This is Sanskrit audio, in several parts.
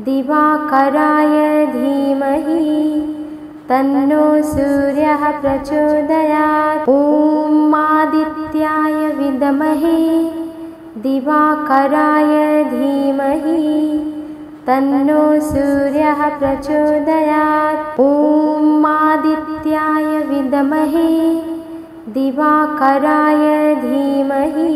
दिवाकराय धीमहि तन्नो सूर्यः प्रचोदयात्। ॐ आदित्याय विद्महे दिवाकराय धीमहि तन्नो सूर्यः प्रचोदयात्। ॐ आदित्याय विद्महे दिवाकराय धीमहि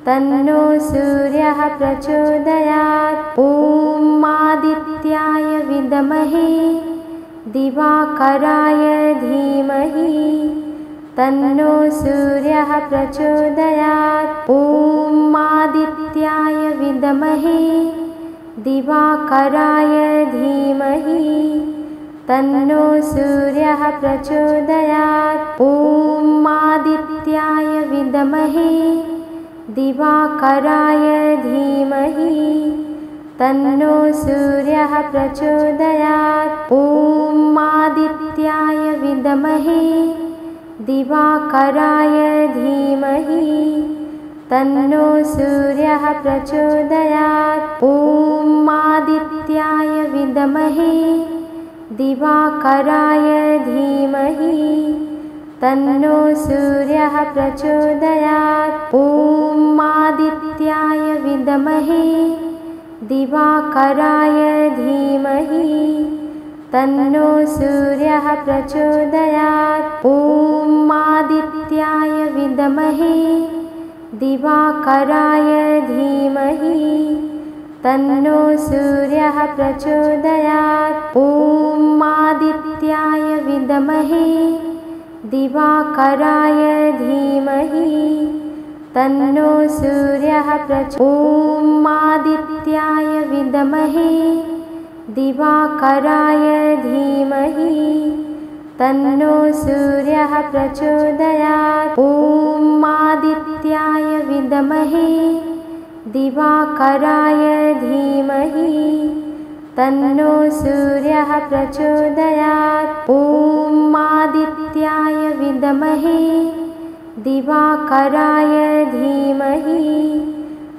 तन्नो सूर्यः प्रचोदयात्। ॐ आदित्याय विद्महे दिवाकराय धीमहि तन्नो सूर्यः प्रचोदयात्। ॐ आदित्याय विद्महे दिवाकराय धीमहि तन्नो सूर्यः प्रचोदयात्। ॐ आदित्याय विद्महे दिवाकराय धीमहि तन्नो सूर्यः प्रचोदयात्। ॐ आदित्याय विद्महे दिवाकराय धीमहि तन्नो सूर्यः प्रचोदयात्। ॐ आदित्याय विद्महे दिवाकराय धीमहि तन्नो सूर्यः प्रचोदयात्। ॐ आदित्याय विद्महे दिवाकराय धीमहि तन्नो सूर्यः प्रचोदयात्। ॐ आदित्याय विद्महे दिवाकराय धीमहि तन्नो सूर्यः प्रचोदयात्। ॐ आदित्याय विद्महे दिवाकराय धीमहि तन्नो सूर्यः ॐ आदित्याय विद्महे दिवाकराय धीमहि तन्नो सूर्यः प्रचोदयात्। ॐ आदित्याय विद्महे दिवाकराय धीमहि तन्नो सूर्यः प्रचोदयात्। ॐ आदित्याय विद्महे दिवाकराय धीमहि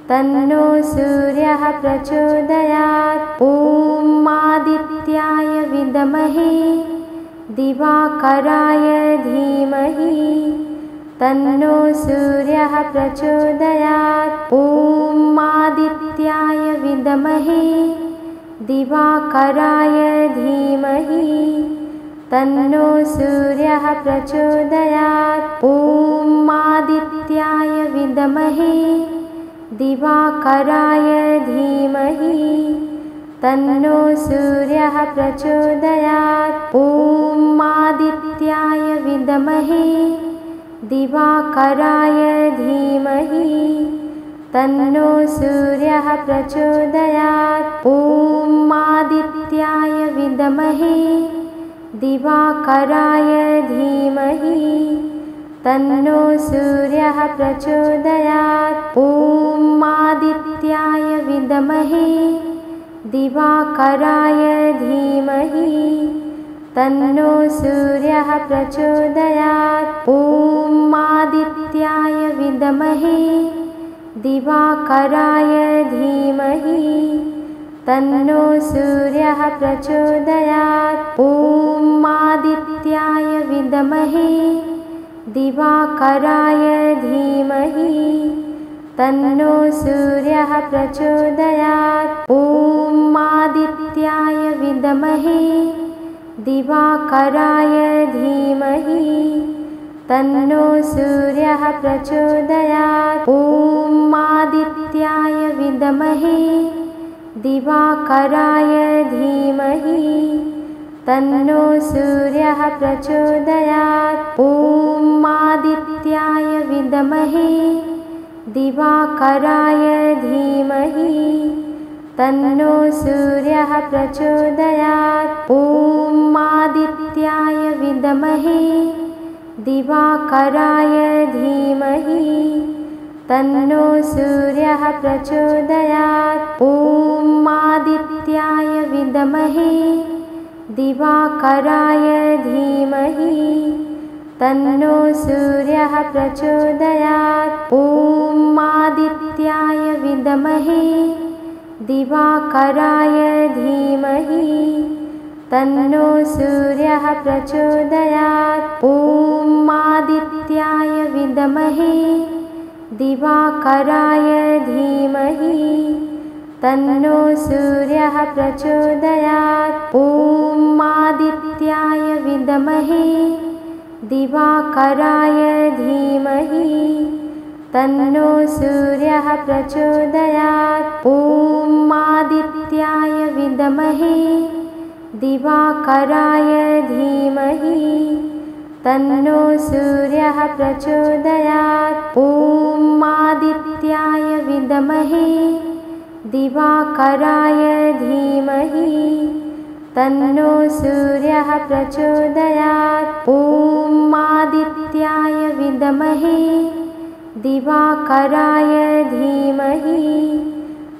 तन्नो सूर्यः प्रचोदयात्। ॐ आदित्याय विद्महे दिवाकराय धीमहि तन्नो सूर्यः प्रचोदयात्। ॐ आदित्याय विद्महे दिवाकराय धीमहि तन्नो सूर्यः प्रचोदयात्। ॐ आदित्याय विद्महे दिवाकराय धीमहि तन्नो सूर्यः प्रचोदयात्। ॐ आदित्याय विद्महे दिवाकराय धीमहि तन्नो सूर्यः प्रचोदयात्। ॐ आदित्याय विद्महे दिवाकराय धीमहि तन्नो सूर्यः प्रचोदयात्। ॐ आदित्याय विद्महे दिवाकराय धीमहि तन्नो सूर्यः प्रचोदयात्। ॐ आदित्याय विद्महे दिवाकराय धीमहि तन्नो सूर्यः प्रचोदयात्। ॐ आदित्याय विद्महे दिवाकराय धीमहि तन्नो सूर्यः प्रचोदयात्। ॐ आदित्याय विद्महे दिवाकराय धीमहि तन्नो सूर्यः प्रचोदयात्। ॐ आदित्याय विद्महे दिवाकराय धीमहि तन्नो सूर्यः प्रचोदयात्। ॐ आदित्याय विद्महे दिवाकराय धीमहि तन्नो सूर्यः प्रचोदयात्। ॐ आदित्याय विद्महे दिवाकराय धीमहि तन्नो सूर्यः प्रचोदयात्। ॐ आदित्याय विद्महे दिवाकराय धीमहि तन्नो सूर्यः प्रचोदयात्। ॐ आदित्याय विद्महे दिवाकराय धीमहि तन्नो सूर्यः प्रचोदयात्। ॐ आदित्याय विद्महे दिवाकराय धीमहि तन्नो सूर्यः प्रचोदयात्। ॐ आदित्याय विद्महे दिवाकराय धीमहि तन्नो सूर्यः प्रचोदयात्। ॐ आदित्याय विद्महे दिवाकराय धीमहि तन्नो सूर्यः प्रचोदयात्। ॐ आदित्याय विद्महे दिवाकराय धीमहि तन्नो सूर्यः प्रचोदयात्। ॐ आदित्याय विद्महे दिवाकराय धीमहि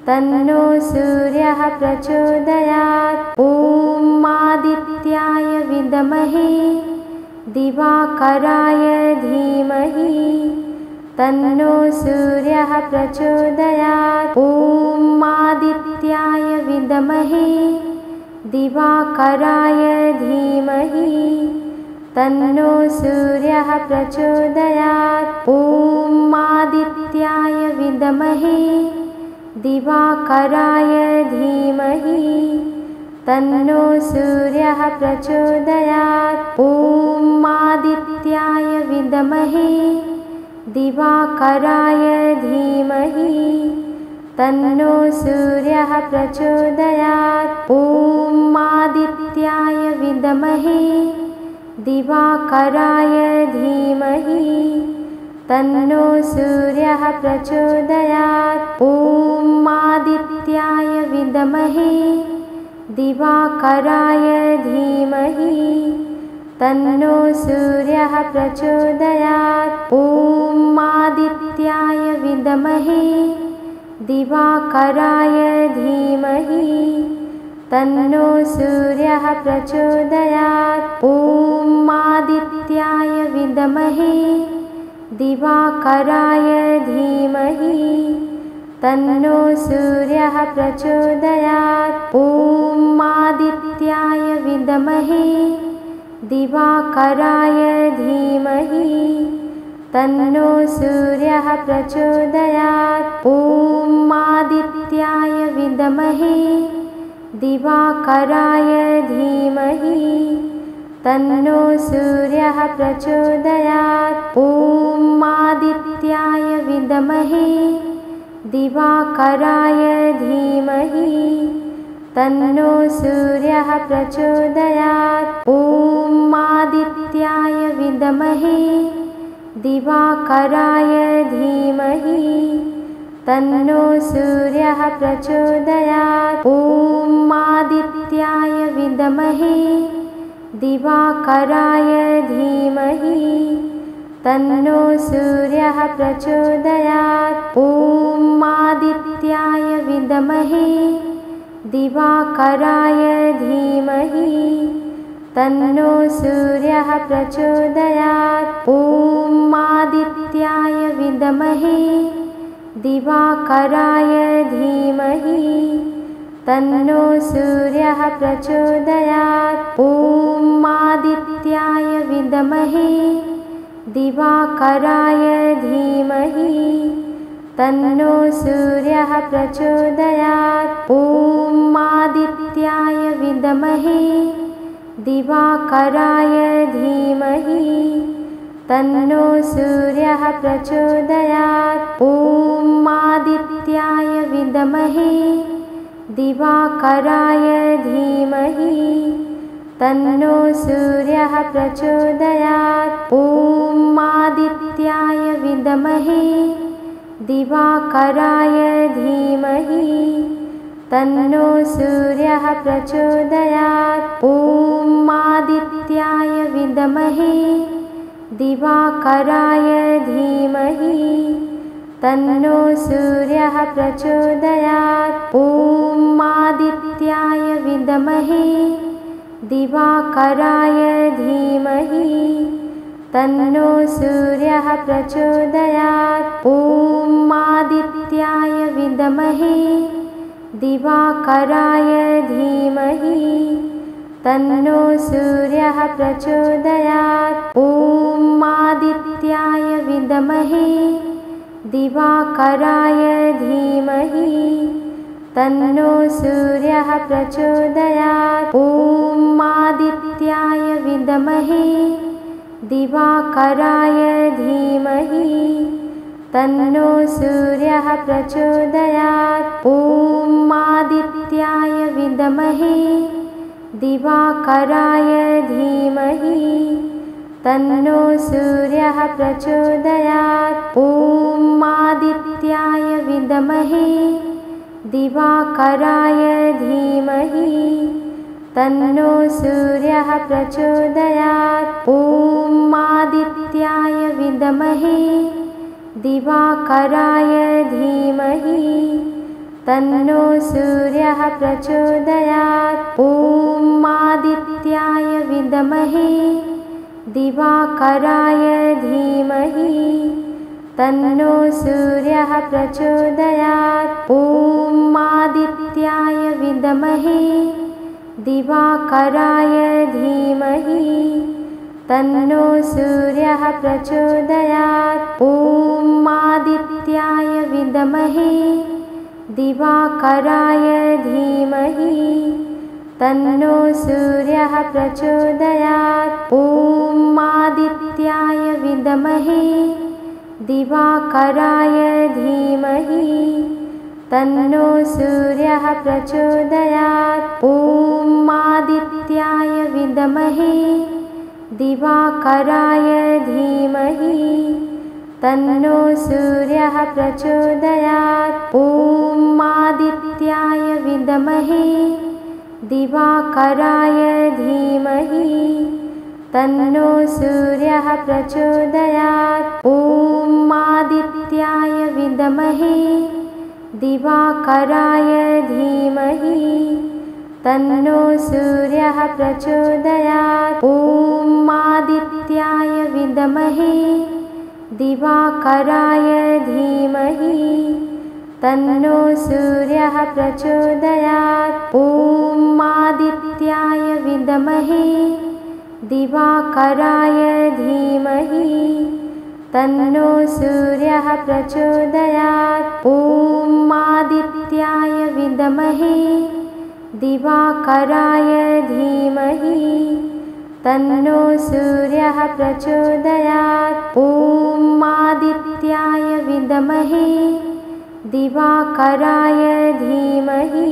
तन्नो सूर्यः प्रचोदयात्। ॐ आदित्याय विद्महे दिवाकराय धीमहि तन्नो सूर्यः प्रचोदयात्। ॐ आदित्याय विद्महे दिवाकराय धीमहि तन्नो सूर्यः प्रचोदयात्। ॐ आदित्याय विद्महे दिवाकराय धीमहि तन्नो सूर्यः प्रचोदयात्। ॐ आदित्याय विद्महे दिवाकराय धीमहि तन्नो सूर्यः प्रचोदयात्। ॐ आदित्याय विद्महे दिवाकराय धीमहि तन्नो सूर्यः प्रचोदयात्। ॐ आदित्याय विद्महे दिवाकराय धीमहि तन्नो सूर्यः प्रचोदयात्। ॐ आदित्याय विद्महे दिवाकराय धीमहि तन्नो सूर्यः प्रचोदयात्। ॐ आदित्याय विद्महे दिवाकराय धीमहि तन्नो सूर्यः प्रचोदयात्। ॐ आदित्याय विद्महे दिवाकराय धीमहि तन्नो सूर्यः प्रचोदयात्। ॐ आदित्याय विद्महे दिवाकराय धीमहि तन्नो सूर्यः प्रचोदयात्। ॐ आदित्याय विद्महे दिवाकराय धीमहि तन्नो सूर्यः प्रचोदयात्। ॐ आदित्याय विद्महे दिवाकराय धीमहि तन्नो सूर्यः प्रचोदयात्। ॐ आदित्याय विद्महे दिवाकराय धीमहि तन्नो सूर्यः प्रचोदयात्। ॐ आदित्याय विद्महे दिवाकराय धीमहि तन्नो सूर्यः प्रचोदयात्। ॐ आदित्याय विद्महे दिवाकराय धीमहि तन्नो सूर्यः प्रचोदयात्। ॐ आदित्याय विद्महे दिवाकराय धीमहि तन्नो सूर्यः प्रचोदयात्। ॐ आदित्याय विद्महे दिवाकराय धीमहि तन्नो सूर्यः प्रचोदयात्। ॐ आदित्याय विद्महे दिवाकराय धीमहि तन्नो सूर्यः प्रचोदयात्। ॐ आदित्याय विद्महे दिवाकराय धीमहि तन्नो सूर्यः प्रचोदयात्। ॐ आदित्याय विद्महे दिवाकराय धीमहि तन्नो सूर्यः प्रचोदयात्। ॐ आदित्याय विद्महे दिवाकराय धीमहि तन्नो सूर्यः प्रचोदयात्। ॐ आदित्याय विद्महे दिवाकराय धीमहि तन्नो सूर्यः प्रचोदयात्। ॐ आदित्याय विद्महे दिवाकराय धीमहि तन्नो सूर्यः प्रचोदयात्। ॐ आदित्याय विद्महे दिवाकराय धीमहि तन्नो सूर्यः प्रचोदयात्। ॐ आदित्याय विद्महे दिवाकराय धीमहि तन्नो सूर्यः प्रचोदयात्। ॐ आदित्याय विद्महे दिवाकराय धीमहि तन्नो सूर्यः प्रचोदयात्। ॐ आदित्याय विद्महे दिवाकराय धीमहि तन्नो सूर्यः प्रचोदयात्। ॐ आदित्याय विद्महे दिवाकराय धीमहि तन्नो सूर्यः प्रचोदयात्। ॐ आदित्याय विद्महे दिवाकराय धीमहि तन्नो सूर्यः प्रचोदयात्। ॐ आदित्याय विद्महे दिवाकराय धीमहि तन्नो सूर्यः प्रचोदयात्। ॐ आदित्याय विद्महे दिवाकराय धीमहि तन्नो सूर्यः प्रचोदयात्। ॐ आदित्याय विद्महे दिवाकराय धीमहि तन्नो सूर्यः प्रचोदयात्। ॐ आदित्याय विद्महे दिवाकराय धीमहि तन्नो सूर्यः प्रचोदयात्। ॐ आदित्याय विद्महे दिवाकराय धीमहि तन्नो सूर्यः प्रचोदयात्। ॐ आदित्याय विद्महे दिवाकराय धीमहि तन्नो सूर्यः प्रचोदयात्। ॐ आदित्याय विद्महे दिवाकराय धीमहि तन्नो सूर्यः प्रचोदयात्। ॐ आदित्याय विद्महे दिवाकराय धीमहि तन्नो सूर्यः प्रचोदयात्। ॐ आदित्याय विद्महे दिवाकराय धीमहि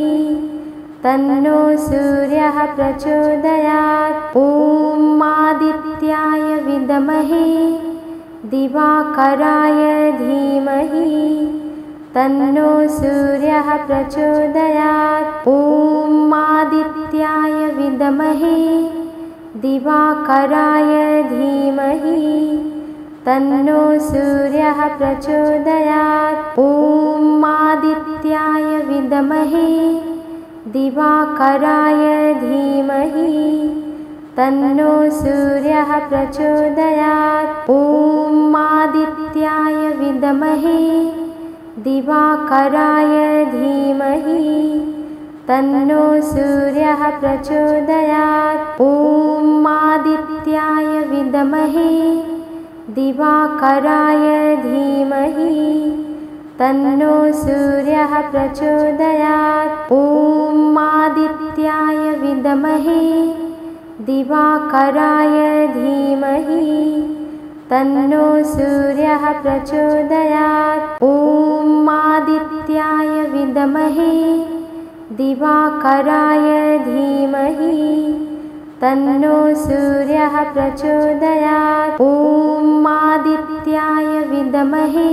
तन्नो सूर्यः प्रचोदयात्। ॐ आदित्याय विद्महे दिवाकराय धीमहि तन्नो सूर्यः प्रचोदयात्। ॐ आदित्याय विद्महे दिवाकराय धीमहि तन्नो सूर्यः प्रचोदयात्। ॐ आदित्याय विद्महे दिवाकराय धीमहि तन्नो सूर्यः प्रचोदयात्। ॐ आदित्याय विद्महे दिवाकराय धीमहि तन्नो सूर्यः प्रचोदयात्। ॐ आदित्याय विद्महे दिवाकराय धीमहि तन्नो सूर्यः प्रचोदयात्। ॐ आदित्याय विद्महे दिवाकराय धीमहि तन्नो सूर्यः प्रचोदयात्। ॐ आदित्याय विद्महे दिवाकराय धीमहि तन्नो सूर्यः प्रचोदयात्। ॐ आदित्याय विद्महे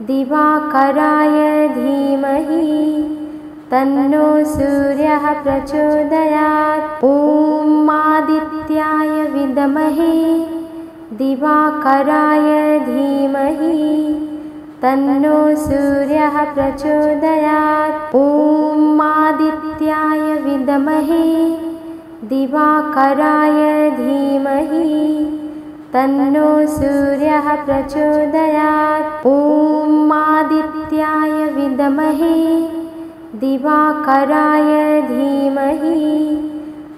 दिवाकराय धीमहि तन्नो सूर्यः प्रचोदयात्। ॐ आदित्याय विद्महे दिवाकराय धीमहि तन्नो सूर्यः प्रचोदयात्। ॐ आदित्याय विद्महे दिवाकराय धीमहि तन्नो सूर्यः प्रचोदयात्। ॐ आदित्याय विद्महे दिवाकराय धीमहि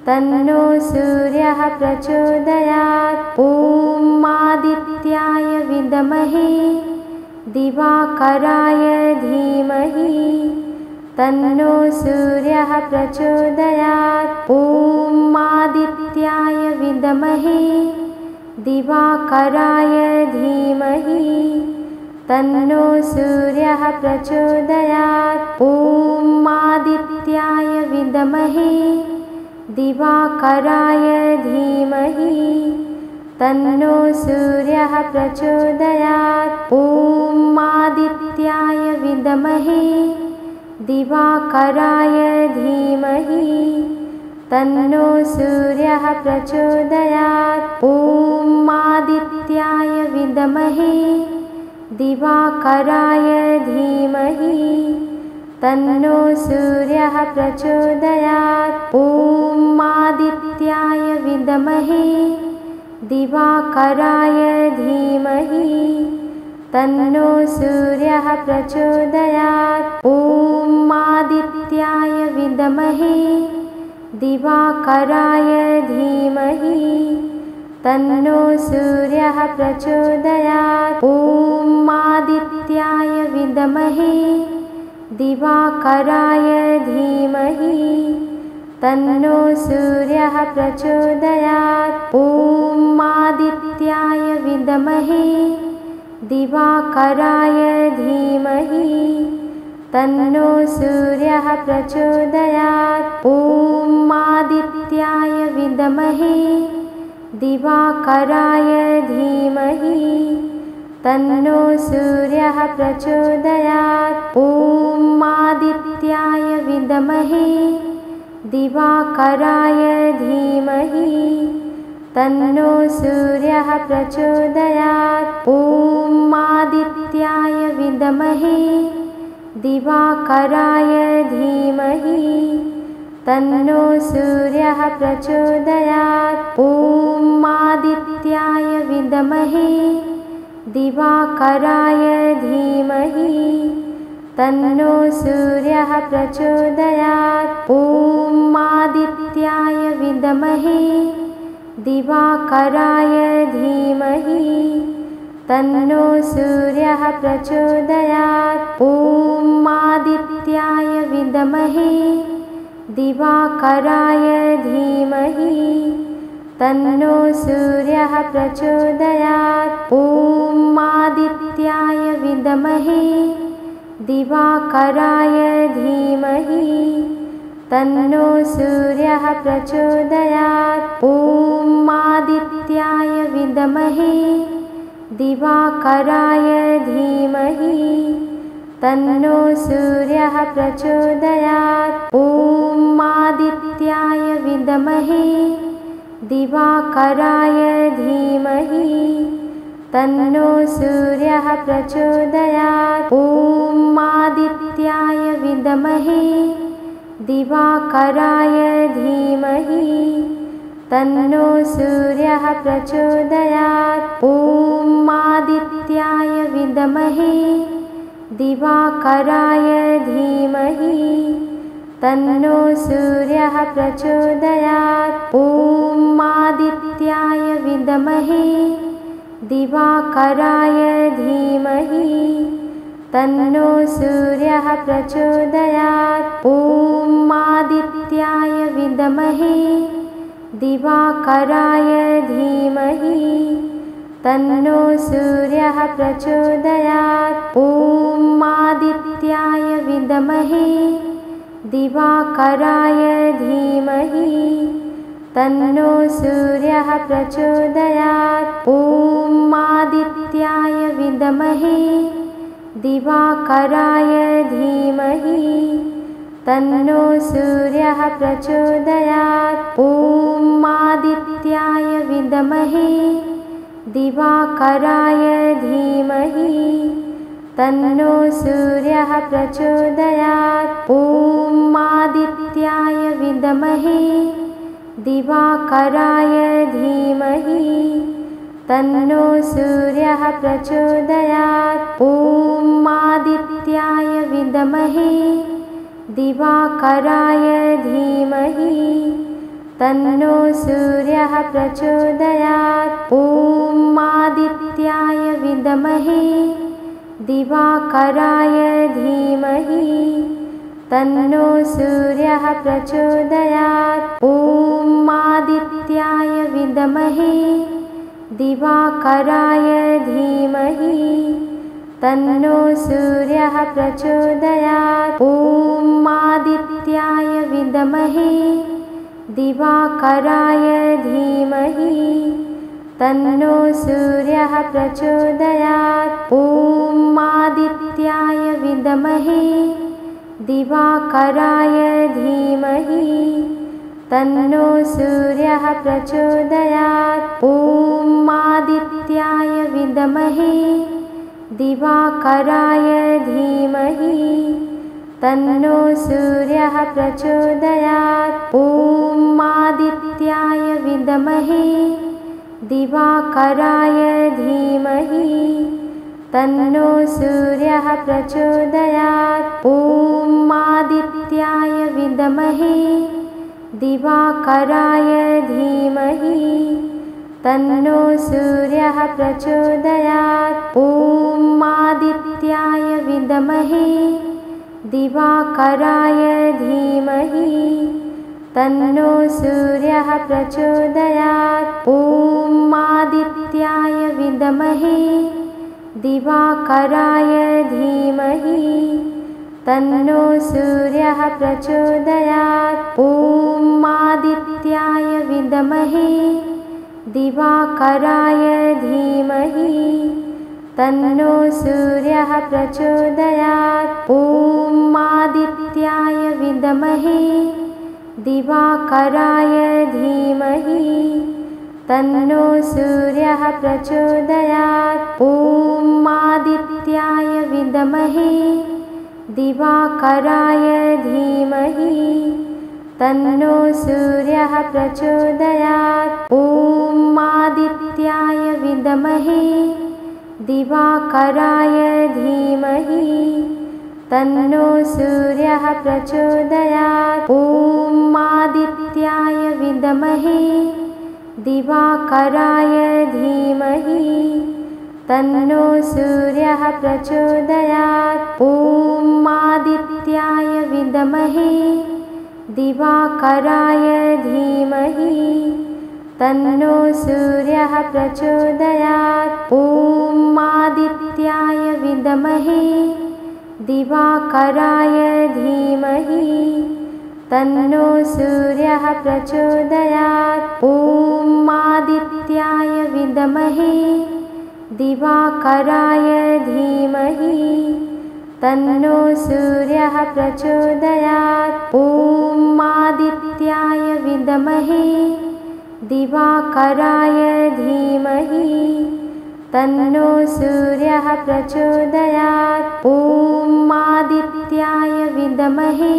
तन्नो सूर्यः प्रचोदयात्। ॐ आदित्याय विद्महे दिवाकराय धीमहि तन्नो सूर्यः प्रचोदयात्। ॐ आदित्याय विद्महे दिवाकराय धीमहि तन्नो सूर्यः प्रचोदयात्। ॐ आदित्याय विद्महे दिवाकराय धीमहि तन्नो सूर्यः प्रचोदयात्। ॐ आदित्याय विद्महे दिवाकराय धीमहि तन्नो सूर्यः प्रचोदयात्। ॐ आदित्याय विद्महे दिवाकराय धीमहि तन्नो सूर्यः प्रचोदयात्। ॐ आदित्याय विद्महे दिवाकराय धीमहि तन्नो सूर्यः प्रचोदयात्। ॐ आदित्याय विद्महे दिवाकराय धीमहि तन्नो सूर्यः प्रचोदयात्। ॐ आदित्याय विद्महे दिवाकराय धीमहि तन्नो सूर्यः प्रचोदयात्। ॐ आदित्याय विद्महे दिवाकराय धीमहि तन्नो सूर्यः प्रचोदयात्। ॐ आदित्याय विद्महे दिवाकराय धीमहि तन्नो सूर्यः प्रचोदयात्। ॐ आदित्याय विद्महे दिवाकराय धीमहि तन्नो सूर्यः प्रचोदयात्। ॐ आदित्याय विद्महे दिवाकराय धीमहि तन्नो सूर्यः प्रचोदयात्। ॐ आदित्याय विद्महे दिवाकराय धीमहि तन्नो सूर्यः प्रचोदयात्। ॐ आदित्याय विद्महे दिवाकराय धीमहि तन्नो सूर्यः प्रचोदयात्। ॐ आदित्याय विद्महे दिवाकराय धीमहि तन्नो सूर्यः प्रचोदयात्। ॐ आदित्याय विद्महे दिवाकराय धीमहि तन्नो सूर्यः प्रचोदयात्। ॐ आदित्याय विद्महे दिवाकराय धीमहि तन्नो सूर्यः प्रचोदयात्। ॐ आदित्याय विद्महे दिवाकराय धीमहि तन्नो सूर्यः प्रचोदयात्। ॐ आदित्याय विद्महे दिवाकराय धीमहि तन्नो सूर्यः प्रचोदयात्। ॐ आदित्याय विद्महे दिवाकराय धीमहि तन्नो सूर्यः प्रचोदयात्। ॐ आदित्याय विद्महे दिवाकराय धीमहि तन्नो सूर्यः प्रचोदयात्। ॐ आदित्याय विद्महे दिवाकराय धीमहि तन्नो सूर्यः प्रचोदयात्। ॐ आदित्याय विद्महे दिवाकराय धीमहि तन्नो सूर्यः प्रचोदयात्। ॐ आदित्याय विद्महे दिवाकराय धीमहि तन्नो सूर्यः प्रचोदयात्। ॐ आदित्याय विद्महे दिवाकराय धीमहि तन्नो सूर्यः प्रचोदयात्। ॐ आदित्याय विद्महे दिवाकराय धीमहि तन्नो सूर्यः प्रचोदयात्। ॐ आदित्याय विद्महे दिवाकराय धीमहि तन्नो सूर्यः प्रचोदयात्। ॐ आदित्याय विद्महे दिवाकराय धीमहि तन्नो सूर्यः प्रचोदयात्। ॐ आदित्याय विद्महे दिवाकराय धीमहि तन्नो सूर्यः प्रचोदयात्। ॐ आदित्याय विद्महे दिवाकराय धीमहि तन्नो सूर्यः प्रचोदयात्। ॐ आदित्याय विद्महे दिवाकराय धीमहि तन्नो सूर्यः प्रचोदयात्। ॐ आदित्याय विद्महे दिवाकराय धीमहि तन्नो सूर्यः प्रचोदयात्। ॐ आदित्याय विद्महे दिवाकराय धीमहि तन्नो सूर्यः प्रचोदयात्। ॐ आदित्याय विद्महे दिवाकराय धीमहि तन्नो सूर्यः प्रचोदयात्। ॐ आदित्याय विद्महे दिवाकराय धीमहि तन्नो सूर्यः प्रचोदयात्। ॐ आदित्याय विद्महे दिवाकराय धीमहि तन्नो सूर्यः प्रचोदयात्। ॐ आदित्याय विद्महे दिवाकराय धीमहि तन्नो सूर्यः प्रचोदयात्। ॐ आदित्याय विद्महे दिवाकराय धीमहि तन्नो सूर्यः प्रचोदयात्। ॐ आदित्याय विद्महे दिवाकराय धीमहि तन्नो सूर्यः प्रचोदयात्। ॐ आदित्याय विद्महे दिवाकराय धीमहि तन्नो सूर्यः प्रचोदयात्। ॐ आदित्याय विद्महे दिवाकराय धीमहि तन्नो सूर्यः प्रचोदयात्। ॐ आदित्याय विद्महे दिवाकराय धीमहि तन्नो सूर्यः प्रचोदयात्। ॐ आदित्याय विद्महे दिवाकराय धीमहि तन्नो सूर्यः प्रचोदयात्। ॐ आदित्याय विद्महे दिवाकराय धीमहि तन्नो सूर्यः प्रचोदयात्। ॐ आदित्याय विद्महे दिवाकराय धीमहि तन्नो सूर्यः प्रचोदयात्। ॐ आदित्याय विद्महे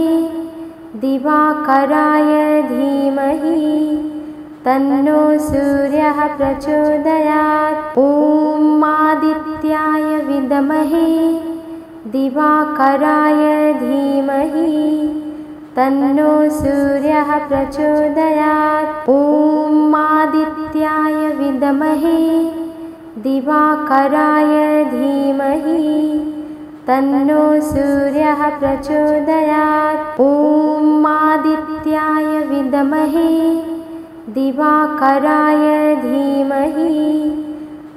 दिवाकराय धीमहि तन्नो सूर्यः प्रचोदयात्। ॐ आदित्याय विद्महे दिवाकराय धीमहि तन्नो सूर्यः प्रचोदयात्। ॐ आदित्याय विद्महे दिवाकराय धीमहि तन्नो सूर्यः प्रचोदयात्। ॐ आदित्याय विद्महे दिवाकराय धीमहि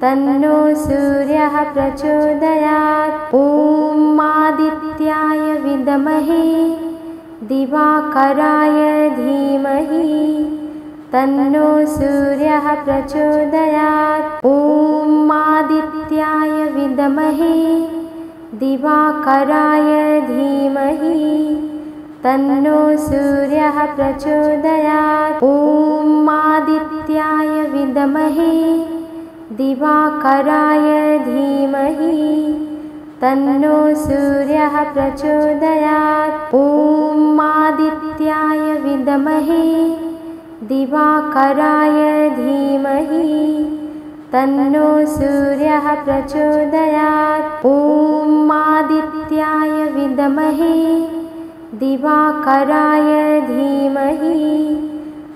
तन्नो सूर्यः प्रचोदयात्। ॐ आदित्याय विद्महे दिवाकराय धीमहि तन्नो सूर्यः प्रचोदयात्। ॐ आदित्याय विद्महे दिवाकराय धीमहि तन्नो सूर्यः प्रचोदयात्। ॐ आदित्याय विद्महे दिवाकराय धीमहि तन्नो सूर्यः प्रचोदयात्। ॐ आदित्याय विद्महे दिवाकराय धीमहि तन्नो सूर्यः प्रचोदयात्। ॐ आदित्याय विद्महे दिवाकराय धीमहि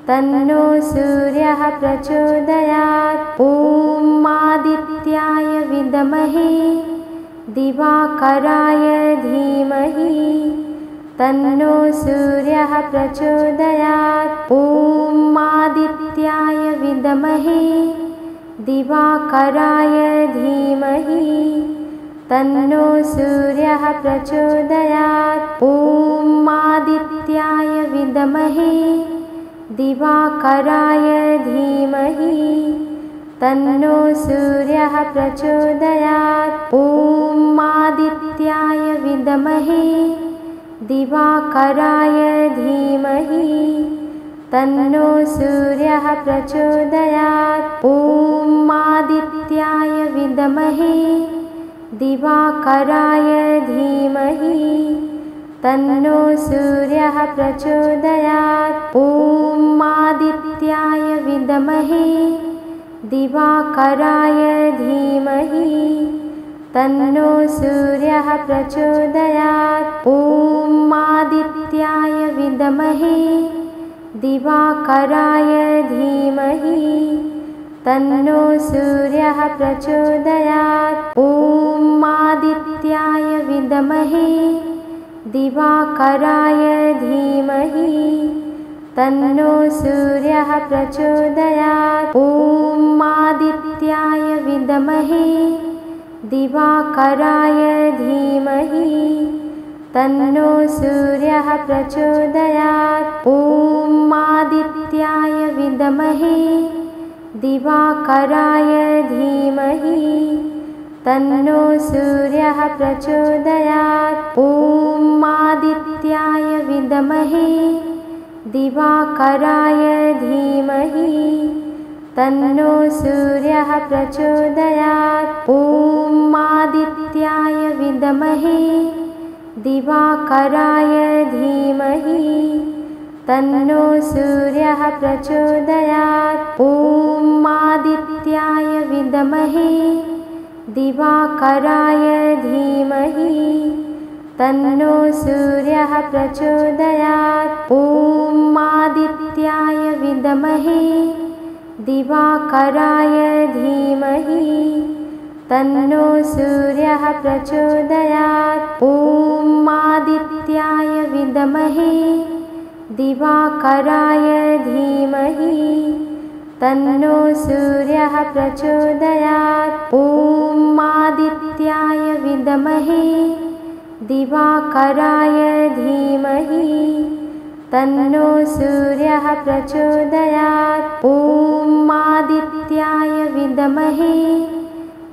तन्नो सूर्यः प्रचोदयात्। ॐ आदित्याय विद्महे दिवाकराय धीमहि तन्नो सूर्यः प्रचोदयात्। ॐ आदित्याय विद्महे दिवाकराय धीमहि तन्नो सूर्यः प्रचोदयात्। ॐ आदित्याय विद्महे दिवाकराय धीमहि तन्नो सूर्यः प्रचोदयात्। ॐ आदित्याय विद्महे दिवाकराय धीमहि तन्नो सूर्यः प्रचोदयात्। ॐ आदित्याय विद्महे दिवाकराय धीमहि तन्नो सूर्यः प्रचोदयात्। ॐ आदित्याय विद्महे दिवाकराय धीमहि तन्नो सूर्यः प्रचोदयात्। ॐ आदित्याय विद्महे दिवाकराय धीमहि तन्नो सूर्यः प्रचोदयात्। ॐ आदित्याय विद्महे दिवाकराय धीमहि तन्नो सूर्यः प्रचोदयात्। ॐ आदित्याय विद्महे दिवाकराय धीमहि तन्नो सूर्यः प्रचोदयात्। ॐ आदित्याय विद्महे दिवाकराय धीमहि तन्नो सूर्यः प्रचोदयात्। ॐ आदित्याय विद्महे दिवाकराय धीमहि तन्नो सूर्यः प्रचोदयात्। ॐ आदित्याय विद्महे दिवाकराय धीमहि तन्नो सूर्यः प्रचोदयात्। ॐ आदित्याय विद्महे दिवाकराय धीमहि तन्नो सूर्यः प्रचोदयात्। ॐ आदित्याय विद्महे दिवाकराय धीमहि तन्नो सूर्यः प्रचोदयात्। ॐ आदित्याय विद्महे दिवाकराय धीमहि तन्नो सूर्यः प्रचोदयात्। ॐ आदित्याय विद्महे दिवाकराय धीमहि तन्नो सूर्यः प्रचोदयात्। ॐ आदित्याय विद्महे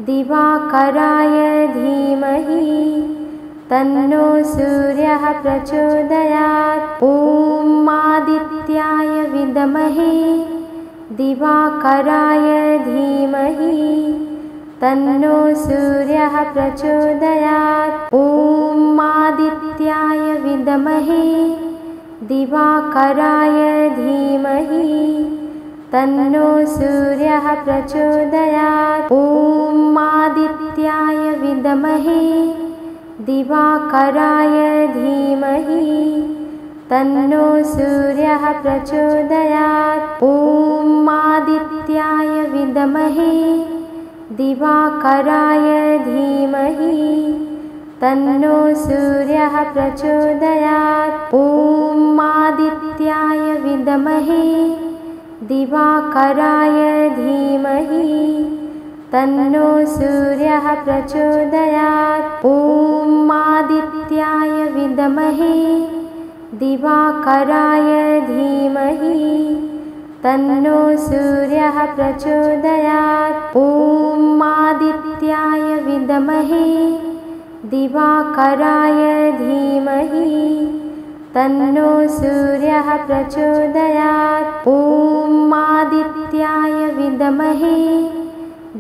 दिवाकराय धीमहि तन्नो सूर्यः प्रचोदयात्। ॐ आदित्याय विद्महे दिवाकराय धीमहि तन्नो सूर्यः प्रचोदयात्। ॐ आदित्याय विद्महे दिवाकराय धीमहि तन्नो सूर्यः प्रचोदयात्। ॐ आदित्याय विद्महे दिवाकराय धीमहि तन्नो सूर्यः प्रचोदयात्। ॐ आदित्याय विद्महे दिवाकराय धीमहि तन्नो सूर्यः प्रचोदयात्। ॐ आदित्याय विद्महे दिवाकराय धीमहि तन्नो सूर्यः प्रचोदयात्। ॐ आदित्याय विद्महे दिवाकराय धीमहि तन्नो सूर्यः प्रचोदयात्। ॐ आदित्याय विद्महे दिवाकराय धीमहि तन्नो सूर्यः प्रचोदयात्। ॐ आदित्याय विद्महे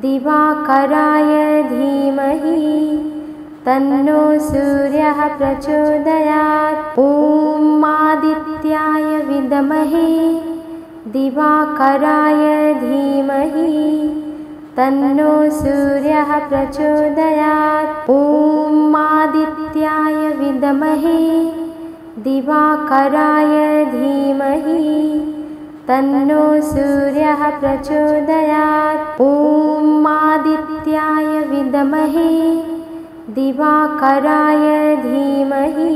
दिवाकराय धीमहि तन्नो सूर्यः प्रचोदयात्। ॐ आदित्याय विद्महे दिवाकराय धीमहि तन्नो सूर्यः प्रचोदयात्। ॐ आदित्याय विद्महे दिवाकराय धीमहि तन्नो सूर्यः प्रचोदयात्। ॐ आदित्याय विद्महे दिवाकराय धीमहि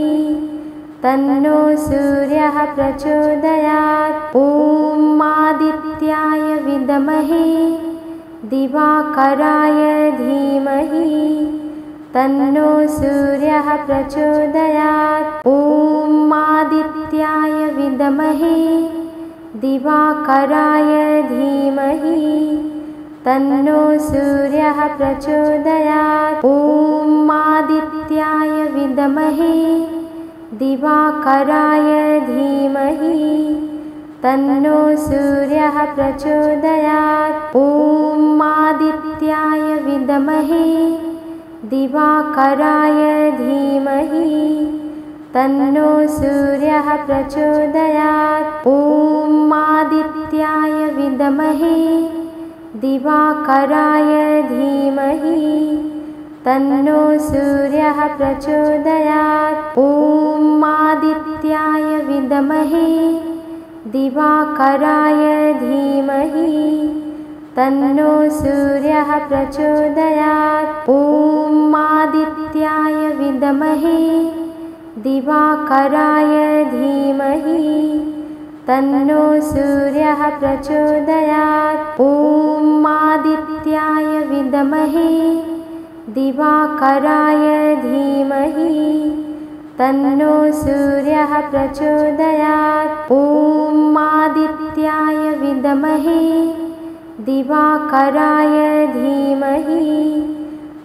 तन्नो सूर्यः प्रचोदयात्। ॐ आदित्याय विद्महे दिवाकराय धीमहि तन्नो सूर्यः प्रचोदयात्। ॐ आदित्याय विद्महे दिवाकराय धीमहि तन्नो सूर्यः प्रचोदयात्। ॐ आदित्याय विद्महे दिवाकराय धीमहि तन्नो सूर्यः प्रचोदयात्। ॐ आदित्याय विद्महे दिवाकराय धीमहि तन्नो सूर्यः प्रचोदयात्। ॐ आदित्याय विद्महे दिवाकराय धीमहि तन्नो सूर्यः प्रचोदयात्। ॐ आदित्याय विद्महे दिवाकराय धीमहि तन्नो सूर्यः प्रचोदयात्। ॐ आदित्याय विद्महे दिवाकराय धीमहि तन्नो सूर्यः प्रचोदयात्। ॐ आदित्याय विद्महे दिवाकराय धीमहि तन्नो सूर्यः प्रचोदयात्। ॐ आदित्याय विद्महे दिवाकराय धीमहि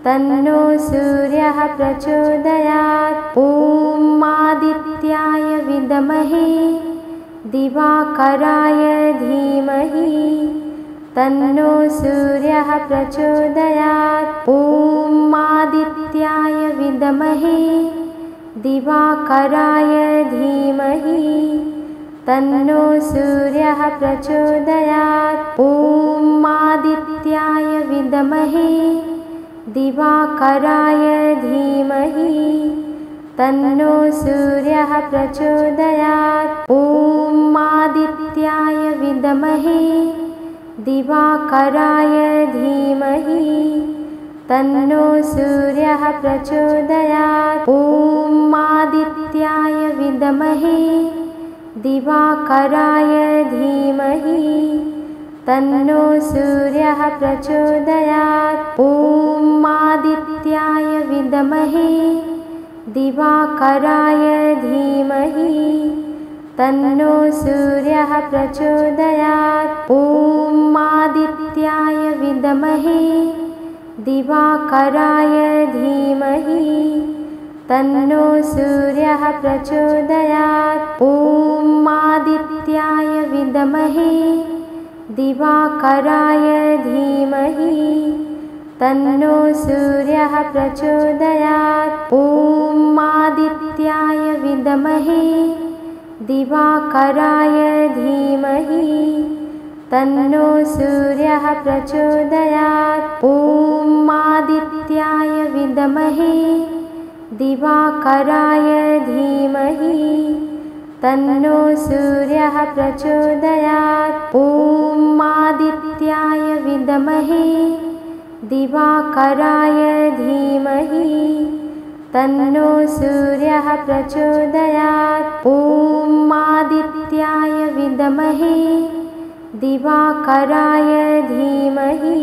तन्नो सूर्यः प्रचोदयात्। ॐ आदित्याय विद्महे दिवाकराय धीमहि तन्नो सूर्यः प्रचोदयात्। ॐ आदित्याय विद्महे दिवाकराय धीमहि तन्नो सूर्यः प्रचोदयात्। ॐ आदित्याय विद्महे दिवाकराय धीमहि तन्नो सूर्यः प्रचोदयात्। ॐ आदित्याय विद्महे दिवाकराय धीमहि तन्नो सूर्यः प्रचोदयात्। ॐ आदित्याय विद्महे दिवाकराय धीमहि तन्नो सूर्यः प्रचोदयात्। ॐ आदित्याय विद्महे दिवाकराय धीमहि तन्नो सूर्यः प्रचोदयात्। ॐ आदित्याय विद्महे दिवाकराय धीमहि तन्नो सूर्यः प्रचोदयात्। ॐ आदित्याय विद्महे दिवाकराय धीमहि तन्नो सूर्यः प्रचोदयात्। ॐ आदित्याय विद्महे दिवाकराय धीमहि तन्नो सूर्यः प्रचोदयात्। ॐ आदित्याय विद्महे दिवाकराय धीमहि तन्नो सूर्यः प्रचोदयात्। ॐ आदित्याय विद्महे दिवाकराय धीमहि तन्नो सूर्यः प्रचोदयात्। ॐ आदित्याय विद्महे दिवाकराय धीमहि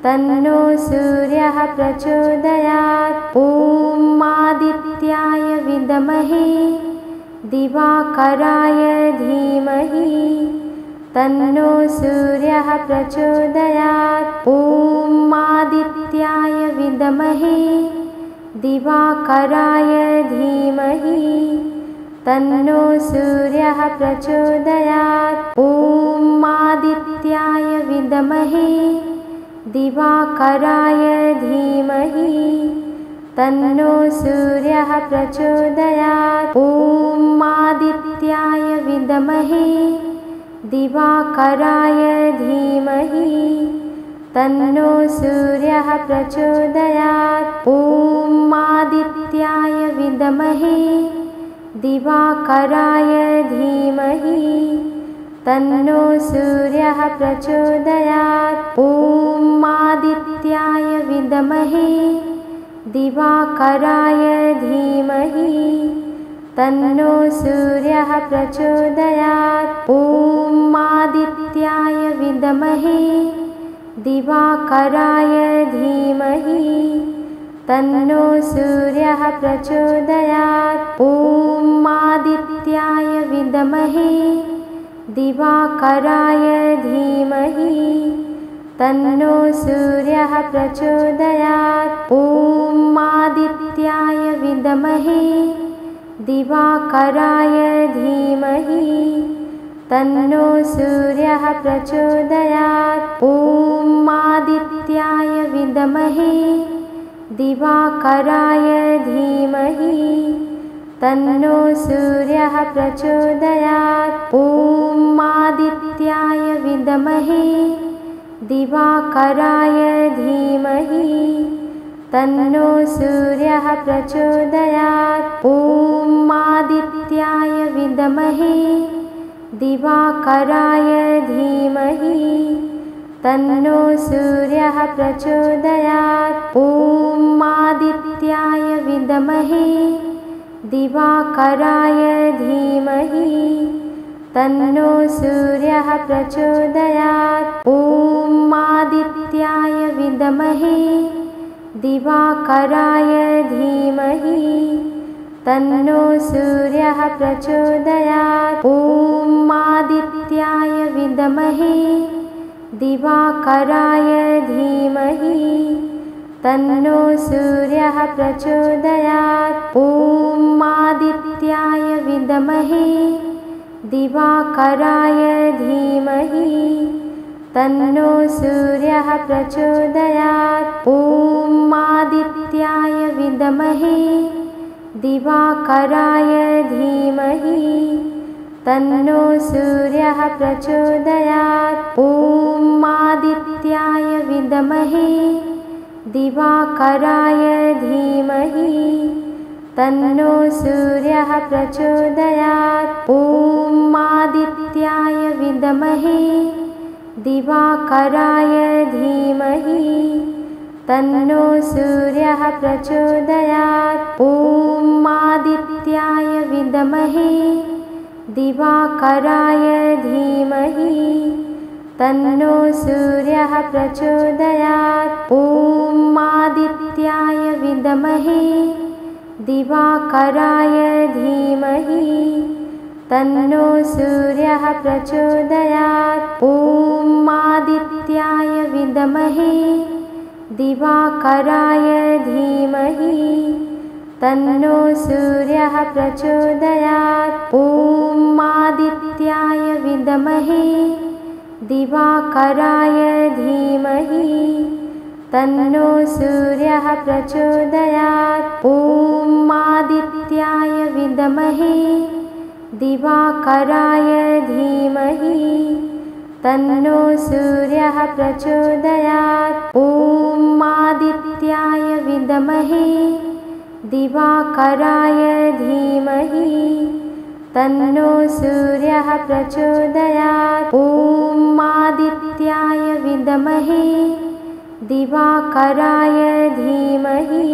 तन्नो सूर्यः प्रचोदयात्। ॐ आदित्याय विद्महे दिवाकराय धीमहि तन्नो सूर्यः प्रचोदयात्। ॐ आदित्याय विद्महे दिवाकराय धीमहि तन्नो सूर्यः प्रचोदयात्। ॐ आदित्याय विद्महे दिवाकराय धीमहि तन्नो सूर्यः प्रचोदयात्। ॐ आदित्याय विद्महे दिवाकराय धीमहि तन्नो सूर्यः प्रचोदयात्। ॐ आदित्याय विद्महे दिवाकराय धीमहि तन्नो सूर्यः प्रचोदयात्। ॐ आदित्याय विद्महे दिवाकराय धीमहि तन्नो सूर्यः प्रचोदयात्। ॐ आदित्याय विद्महे दिवाकराय धीमहि तन्नो सूर्यः प्रचोदयात्। ॐ आदित्याय विद्महे दिवाकराय धीमहि तन्नो सूर्यः प्रचोदयात्। ॐ आदित्याय विद्महे दिवाकराय धीमहि तन्नो सूर्यः प्रचोदयात्। ॐ आदित्याय विद्महे दिवाकराय धीमहि तन्नो सूर्यः प्रचोदयात्। ॐ आदित्याय विद्महे दिवाकराय धीमहि तन्नो सूर्यः प्रचोदयात्। ॐ आदित्याय विद्महे दिवाकराय धीमहि तन्नो सूर्यः प्रचोदयात्। ॐ आदित्याय विद्महे दिवाकराय धीमहि तन्नो सूर्यः प्रचोदयात्। ॐ आदित्याय विद्महे दिवाकराय धीमहि तन्नो सूर्यः प्रचोदयात्। ॐ आदित्याय विद्महे दिवाकराय धीमहि तन्नो सूर्यः प्रचोदयात्। ॐ आदित्याय विद्महे दिवाकराय धीमहि तन्नो सूर्यः प्रचोदयात्। ॐ आदित्याय विद्महे दिवाकराय धीमहि तन्नो सूर्यः प्रचोदयात्। ॐ आदित्याय विद्महे दिवाकराय धीमहि तन्नो सूर्यः प्रचोदयात्। ॐ आदित्याय विद्महे दिवाकराय धीमहि तन्नो सूर्यः प्रचोदयात्। ॐ आदित्याय विद्महे दिवाकराय धीमहि तन्नो सूर्यः प्रचोदयात्। ॐ आदित्याय विद्महे दिवाकराय धीमहि तन्नो सूर्यः प्रचोदयात्। ॐ आदित्याय विद्महे दिवाकराय धीमहि तन्नो सूर्यः प्रचोदयात्। ॐ आदित्याय विद्महे दिवाकराय धीमहि तन्नो सूर्यः प्रचोदयात्। ॐ आदित्याय विद्महे दिवाकराय धीमहि तन्नो सूर्यः प्रचोदयात्। ॐ आदित्याय विद्महे दिवाकराय धीमहि तन्नो सूर्यः प्रचोदयात्। ॐ आदित्याय विद्महे दिवाकराय धीमहि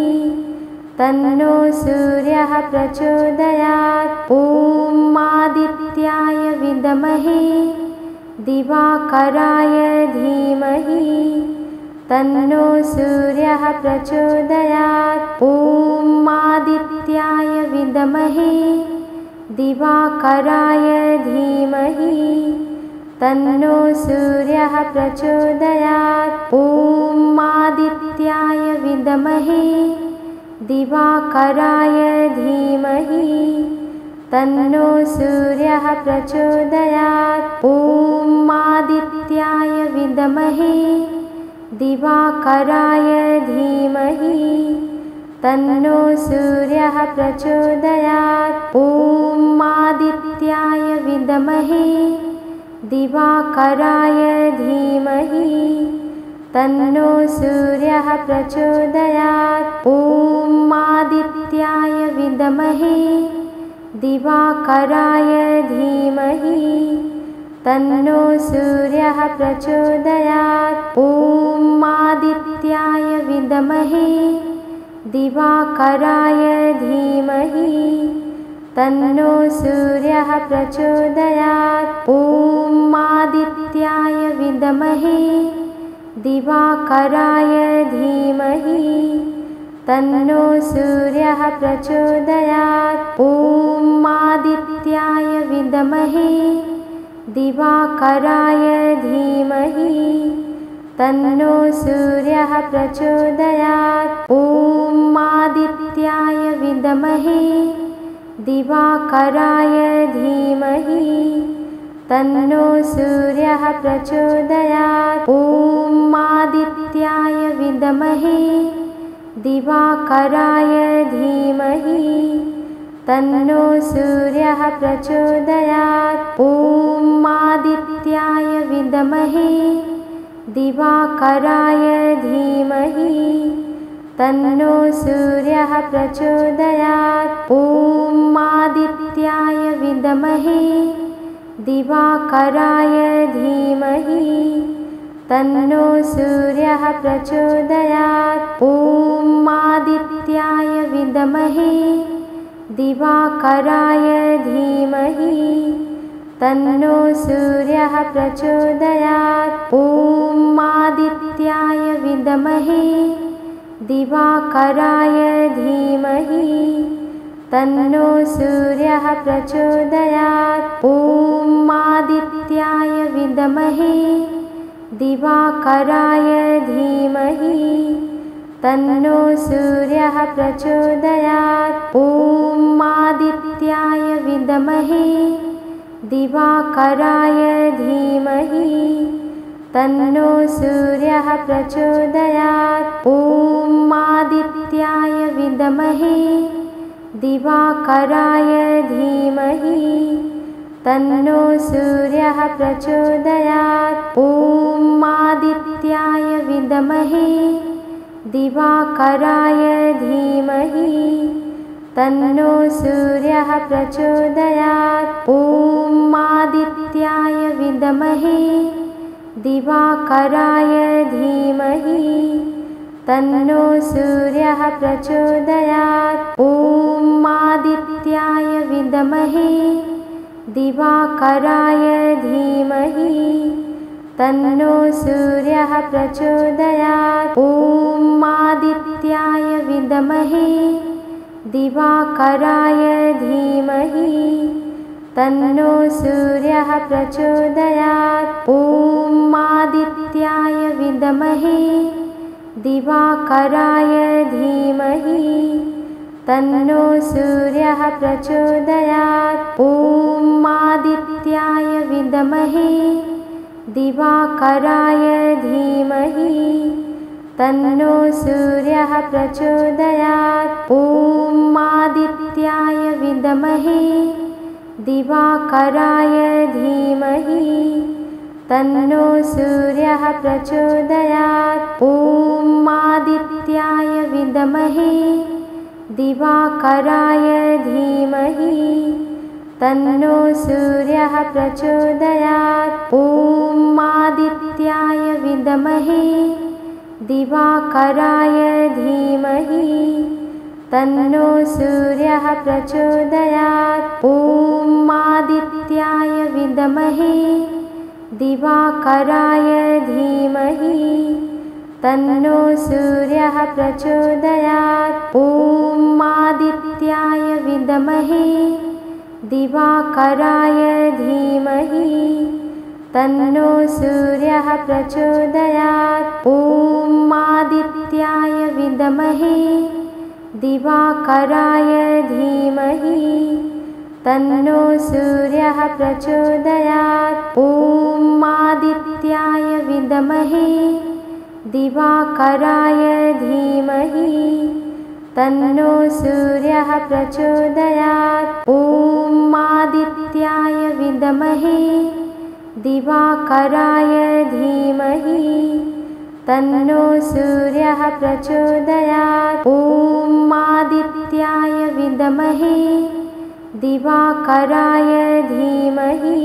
तन्नो सूर्यः प्रचोदयात्। ॐ आदित्याय विद्महे दिवाकराय धीमहि तन्नो सूर्यः प्रचोदयात्। ॐ आदित्याय विद्महे दिवाकराय धीमहि तन्नो सूर्यः प्रचोदयात्। ॐ आदित्याय विद्महे दिवाकराय धीमहि तन्नो सूर्यः प्रचोदयात्। ॐ आदित्याय विद्महे दिवाकराय धीमहि तन्नो सूर्यः प्रचोदयात्। ॐ आदित्याय विद्महे दिवाकराय धीमहि तन्नो सूर्यः प्रचोदयात्। ॐ आदित्याय विद्महे दिवाकराय धीमहि तन्नो सूर्यः प्रचोदयात्। ॐ आदित्याय विद्महे दिवाकराय धीमहि तन्नो सूर्यः प्रचोदयात्। ॐ आदित्याय विद्महे दिवाकराय धीमहि तन्नो सूर्यः प्रचोदयात्। ॐ आदित्याय विद्महे दिवाकराय धीमहि तन्नो सूर्यः प्रचोदयात्। ॐ आदित्याय विद्महे दिवाकराय धीमहि तन्नो सूर्यः प्रचोदयात्। ॐ आदित्याय विद्महे दिवाकराय धीमहि तन्नो सूर्यः प्रचोदयात्। ॐ आदित्याय विद्महे दिवाकराय धीमहि तन्नो सूर्यः प्रचोदयात्। ॐ आदित्याय विद्महे दिवाकराय धीमहि तन्नो सूर्यः प्रचोदयात्। ॐ आदित्याय विद्महे दिवाकराय धीमहि तन्नो सूर्यः प्रचोदयात्। ॐ आदित्याय विद्महे दिवाकराय धीमहि तन्नो सूर्यः प्रचोदयात्। ॐ आदित्याय विद्महे दिवाकराय धीमहि तन्नो सूर्यः प्रचोदयात्। ॐ आदित्याय विद्महे दिवाकराय धीमहि तन्नो सूर्यः प्रचोदयात्। ॐ आदित्याय विद्महे दिवाकराय धीमहि तन्नो सूर्यः प्रचोदयात्। ॐ आदित्याय विद्महे दिवाकराय धीमहि तन्नो सूर्यः प्रचोदयात्। ॐ आदित्याय विद्महे दिवाकराय धीमहि तन्नो सूर्यः प्रचोदयात्। ॐ आदित्याय विद्महे दिवाकराय धीमहि तन्नो सूर्यः प्रचोदयात्। ॐ आदित्याय विद्महे दिवाकराय धीमहि तन्नो सूर्यः प्रचोदयात्। ॐ आदित्याय विद्महे दिवाकराय धीमहि तन्नो सूर्यः प्रचोदयात्। ॐ आदित्याय विद्महे दिवाकराय धीमहि तन्नो सूर्यः प्रचोदयात्। ॐ आदित्याय विद्महे दिवाकराय धीमहि तन्नो सूर्यः प्रचोदयात्। ॐ आदित्याय विद्महे दिवाकराय धीमहि तन्नो सूर्यः प्रचोदयात्। ॐ आदित्याय विद्महे दिवाकराय धीमहि तन्नो सूर्यः प्रचोदयात्। ॐ आदित्याय विद्महे दिवाकराय धीमहि तन्नो सूर्यः प्रचोदयात्। ॐ आदित्याय विद्महे दिवाकराय धीमहि तन्नो सूर्यः प्रचोदयात्। ॐ आदित्याय विद्महे दिवाकराय धीमहि तन्नो सूर्यः प्रचोदयात्। ॐ आदित्याय विद्महे दिवाकराय धीमहि तन्नो सूर्यः प्रचोदयात्। ॐ आदित्याय विद्महे दिवाकराय धीमहि तन्नो सूर्यः प्रचोदयात्। ॐ आदित्याय विद्महे दिवाकराय धीमहि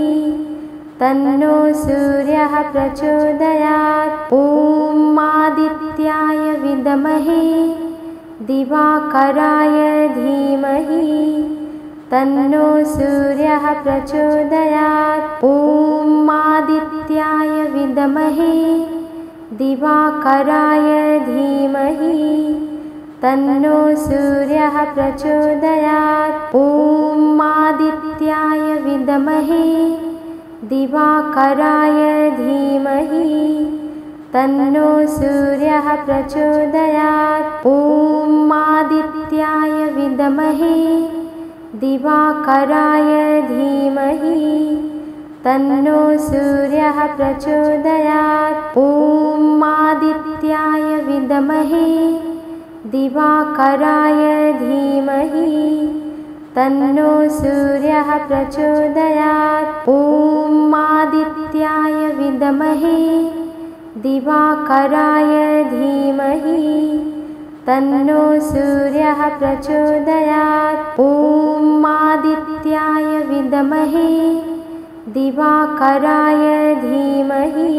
तन्नो सूर्यः प्रचोदयात्। ॐ आदित्याय विद्महे दिवाकराय धीमहि तन्नो सूर्यः प्रचोदयात्। ॐ आदित्याय विद्महे दिवाकराय धीमहि तन्नो सूर्यः प्रचोदयात्। ॐ आदित्याय विद्महे दिवाकराय धीमहि तन्नो सूर्यः प्रचोदयात्। ॐ आदित्याय विद्महे दिवाकराय धीमहि तन्नो सूर्यः प्रचोदयात्। ॐ आदित्याय विद्महे दिवाकराय धीमहि तन्नो सूर्यः प्रचोदयात्। ॐ आदित्याय विद्महे दिवाकराय धीमहि तन्नो सूर्यः प्रचोदयात्। ॐ आदित्याय विद्महे दिवाकराय धीमहि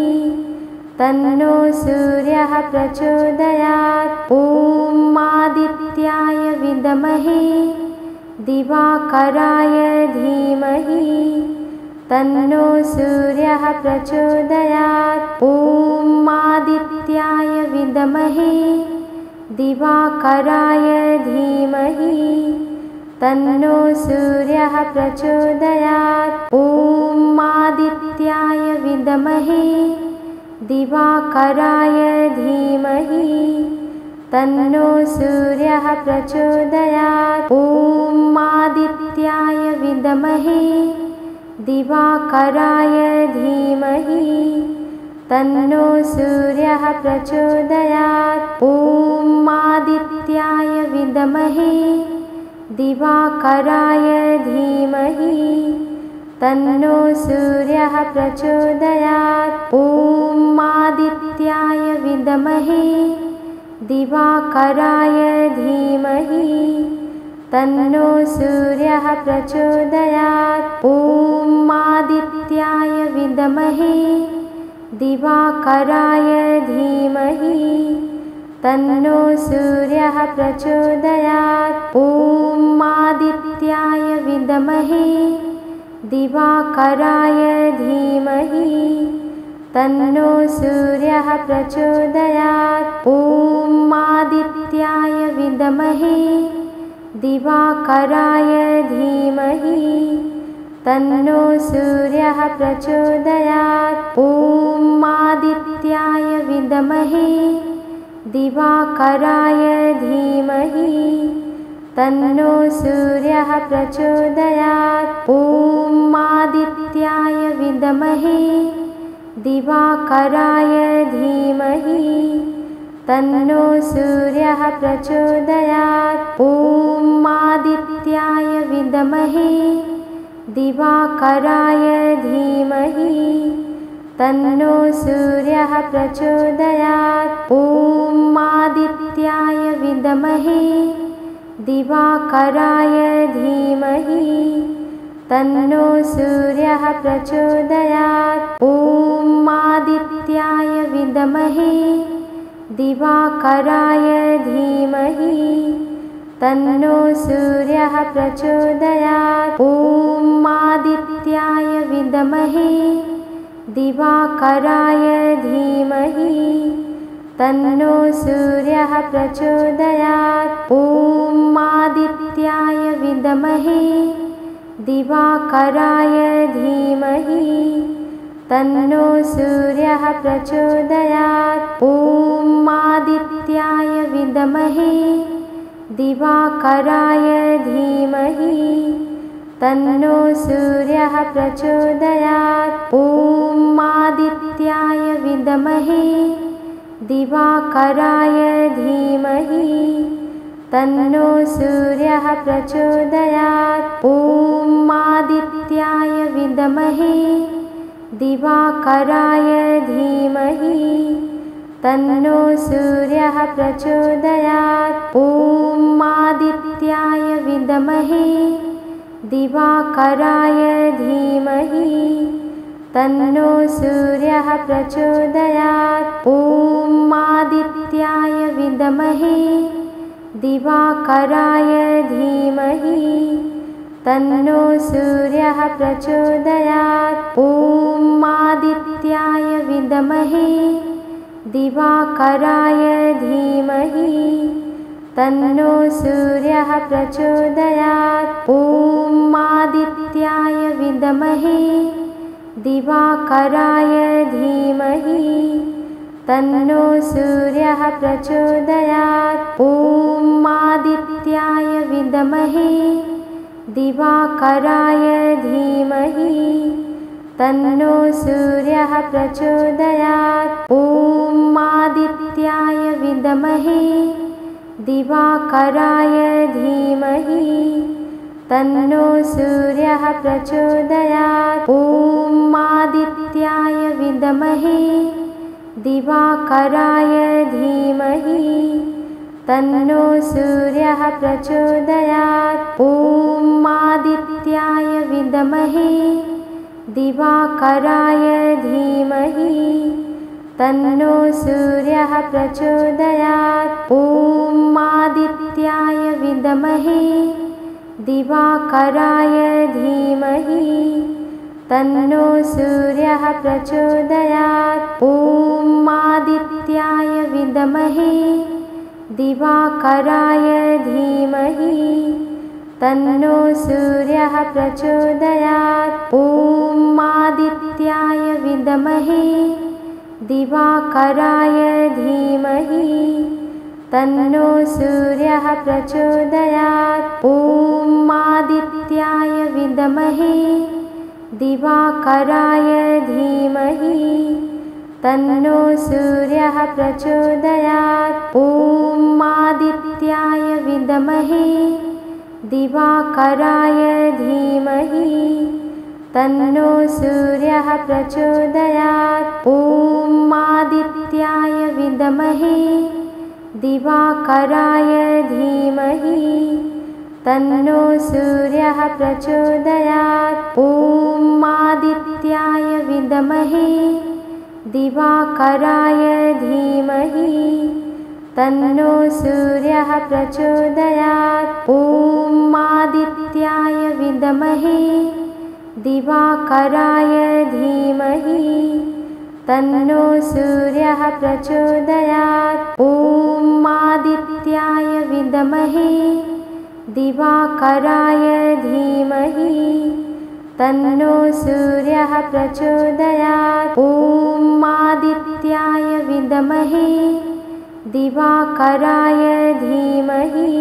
तन्नो सूर्यः प्रचोदयात्। ॐ आदित्याय विद्महे दिवाकराय धीमहि तन्नो सूर्यः प्रचोदयात्। ॐ आदित्याय विद्महे दिवाकराय धीमहि तन्नो सूर्यः प्रचोदयात्। ॐ आदित्याय विद्महे दिवाकराय धीमहि तन्नो सूर्यः प्रचोदयात्। ॐ आदित्याय विद्महे दिवाकराय धीमहि तन्नो सूर्यः प्रचोदयात्। ॐ आदित्याय विद्महे दिवाकराय धीमहि तन्नो सूर्यः प्रचोदयात्। ॐ आदित्याय विद्महे दिवाकराय धीमहि तन्नो सूर्यः प्रचोदयात्। ॐ आदित्याय विद्महे दिवाकराय धीमहि तन्नो सूर्यः प्रचोदयात्। ॐ आदित्याय विद्महे दिवाकराय धीमहि तन्नो सूर्यः प्रचोदयात्। ॐ आदित्याय विद्महे दिवाकराय धीमहि तन्नो सूर्यः प्रचोदयात्। ॐ आदित्याय विद्महे दिवाकराय धीमहि तन्नो सूर्यः प्रचोदयात्। ॐ आदित्याय विद्महे दिवाकराय धीमहि तन्नो सूर्यः प्रचोदयात्। ॐ आदित्याय विद्महे दिवाकराय धीमहि तन्नो सूर्यः प्रचोदयात्। ॐ आदित्याय विद्महे दिवाकराय धीमहि तन्नो सूर्यः प्रचोदयात्। ॐ आदित्याय विद्महे दिवाकराय धीमहि तन्नो सूर्यः प्रचोदयात्। ॐ आदित्याय विद्महे दिवाकराय धीमहि तन्नो सूर्यः प्रचोदयात्। ॐ आदित्याय विद्महे दिवाकराय धीमहि तन्नो सूर्यः प्रचोदयात्। ॐ आदित्याय विद्महे दिवाकराय धीमहि तन्नो सूर्यः प्रचोदयात्। ॐ आदित्याय विद्महे दिवाकराय धीमहि तन्नो सूर्यः प्रचोदयात्। ॐ आदित्याय विद्महे दिवाकराय धीमहि तन्नो सूर्यः प्रचोदयात्। ॐ आदित्याय विद्महे दिवाकराय धीमहि तन्नो सूर्यः प्रचोदयात्। ॐ आदित्याय विद्महे दिवाकराय धीमहि तन्नो सूर्यः प्रचोदयात्। ॐ आदित्याय विद्महे दिवाकराय धीमहि तन्नो सूर्यः प्रचोदयात्। ॐ आदित्याय विद्महे दिवाकराय धीमहि तन्नो सूर्यः प्रचोदयात्। ॐ आदित्याय विद्महे दिवाकराय धीमहि तन्नो सूर्यः प्रचोदयात्। ॐ आदित्याय विद्महे दिवाकराय धीमहि तन्नो सूर्यः प्रचोदयात्। ॐ आदित्याय विद्महे दिवाकराय धीमहि तन्नो सूर्यः प्रचोदयात्। ॐ आदित्याय विद्महे दिवाकराय धीमहि तन्नो सूर्यः प्रचोदयात्। ॐ आदित्याय विद्महे दिवाकराय धीमहि तन्नो सूर्यः प्रचोदयात्। ॐ आदित्याय विद्महे दिवाकराय धीमहि तन्नो सूर्यः प्रचोदयात्। ॐ आदित्याय विद्महे दिवाकराय धीमहि तन्नो सूर्यः प्रचोदयात्। ॐ आदित्याय विद्महे दिवाकराय धीमहि तन्नो सूर्यः प्रचोदयात्। ॐ आदित्याय विद्महे दिवाकराय धीमहि तन्नो सूर्यः प्रचोदयात्। ॐ आदित्याय विद्महे दिवाकराय धीमहि तन्नो सूर्यः प्रचोदयात्। ॐ आदित्याय विद्महे दिवाकराय धीमहि तन्नो सूर्यः प्रचोदयात्। ॐ आदित्याय विद्महे दिवाकराय धीमहि तन्नो सूर्यः प्रचोदयात्। ॐ आदित्याय विद्महे दिवाकराय धीमहि तन्नो सूर्यः प्रचोदयात्। ॐ आदित्याय विद्महे दिवाकराय धीमहि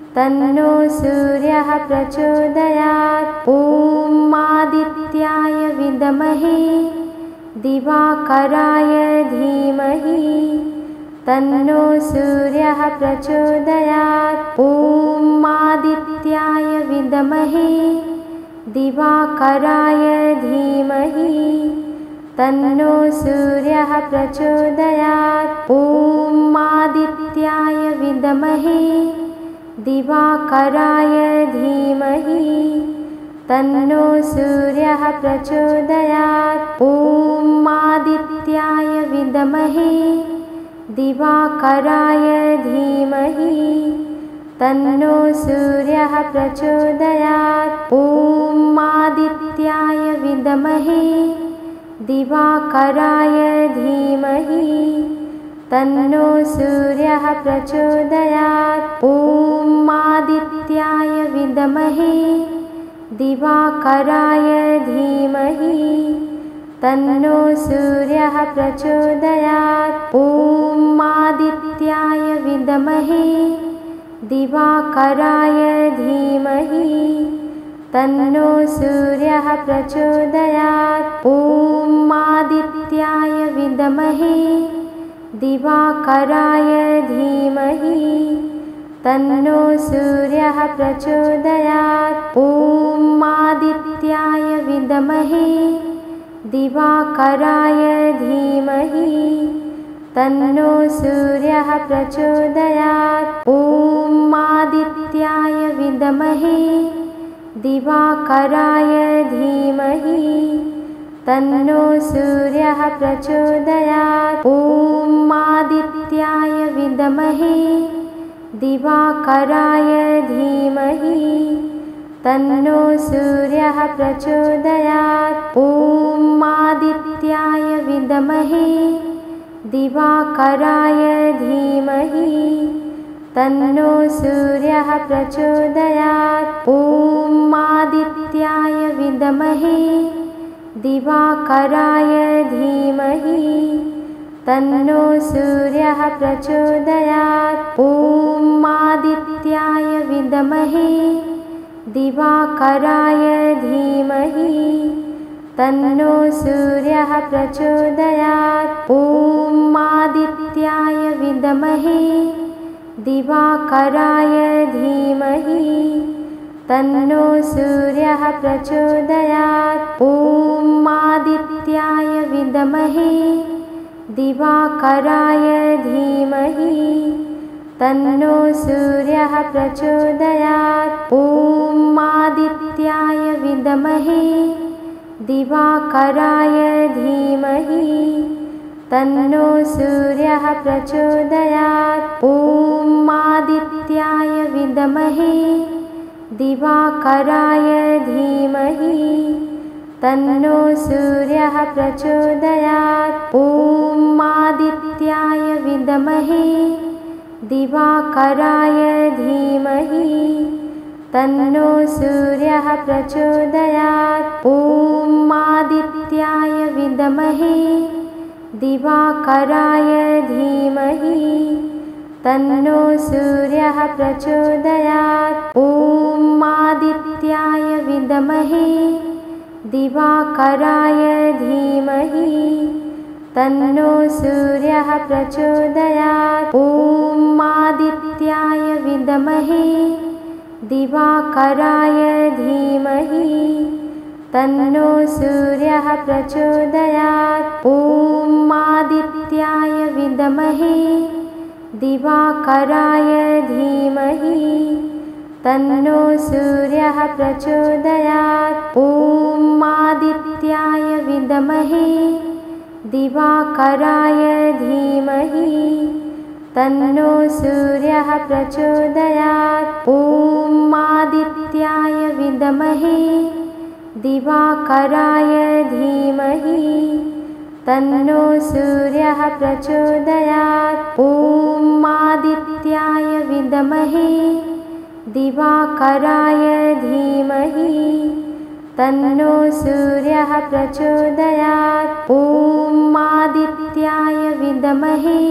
तन्नो सूर्यः प्रचोदयात्। ॐ आदित्याय विद्महे दिवाकराय धीमहि तन्नो सूर्यः प्रचोदयात्। ॐ आदित्याय विद्महे दिवाकराय धीमहि तन्नो सूर्यः प्रचोदयात्। ॐ आदित्याय विद्महे दिवाकराय धीमहि तन्नो सूर्यः प्रचोदयात्। ॐ आदित्याय विद्महे दिवाकराय धीमहि तन्नो सूर्यः प्रचोदयात्। ॐ आदित्याय विद्महे दिवाकराय धीमहि तन्नो सूर्यः प्रचोदयात्। ॐ आदित्याय विद्महे दिवाकराय धीमहि तन्नो सूर्यः प्रचोदयात्। ॐ आदित्याय विद्महे दिवाकराय धीमहि तन्नो सूर्यः प्रचोदयात्। ॐ आदित्याय विद्महे दिवाकराय धीमहि तन्नो सूर्यः प्रचोदयात्। ॐ आदित्याय विद्महे दिवाकराय धीमहि तन्नो सूर्यः प्रचोदयात्। ॐ आदित्याय विद्महे दिवाकराय धीमहि तन्नो सूर्यः प्रचोदयात्। ॐ आदित्याय विद्महे दिवाकराय धीमहि तन्नो सूर्यः प्रचोदयात्। ॐ आदित्याय विद्महे दिवाकराय धीमहि तन्नो सूर्यः प्रचोदयात्। ॐ आदित्याय विद्महे दिवाकराय धीमहि तन्नो सूर्यः प्रचोदयात्। ॐ आदित्याय विद्महे दिवाकराय धीमहि तन्नो सूर्यः प्रचोदयात्। ॐ आदित्याय विद्महे दिवाकराय धीमहि तन्नो सूर्यः प्रचोदयात्। ॐ आदित्याय विद्महे दिवाकराय धीमहि तन्नो सूर्यः प्रचोदयात्। ॐ आदित्याय विद्महे दिवाकराय धीमहि तन्नो सूर्यः प्रचोदयात्। ॐ आदित्याय विद्महे दिवाकराय धीमहि तन्नो सूर्यः प्रचोदयात्। ॐ आदित्याय विद्महे दिवाकराय धीमहि तन्नो सूर्यः प्रचोदयात्। ॐ आदित्याय विद्महे दिवाकराय धीमहि तन्नो सूर्यः प्रचोदयात्। ॐ आदित्याय विद्महे दिवाकराय धीमहि तन्नो सूर्यः प्रचोदयात्। ॐ आदित्याय विद्महे दिवाकराय धीमहि तन्नो सूर्यः प्रचोदयात्। ॐ आदित्याय विद्महे दिवाकराय धीमहि तन्नो सूर्यः प्रचोदयात्। ॐ आदित्याय विद्महे दिवाकराय धीमहि तन्नो सूर्यः प्रचोदयात्। ॐ आदित्याय विद्महे दिवाकराय धीमहि तन्नो सूर्यः प्रचोदयात्। ॐ आदित्याय विद्महे दिवाकराय धीमहि तन्नो सूर्यः प्रचोदयात्। ॐ आदित्याय विद्महे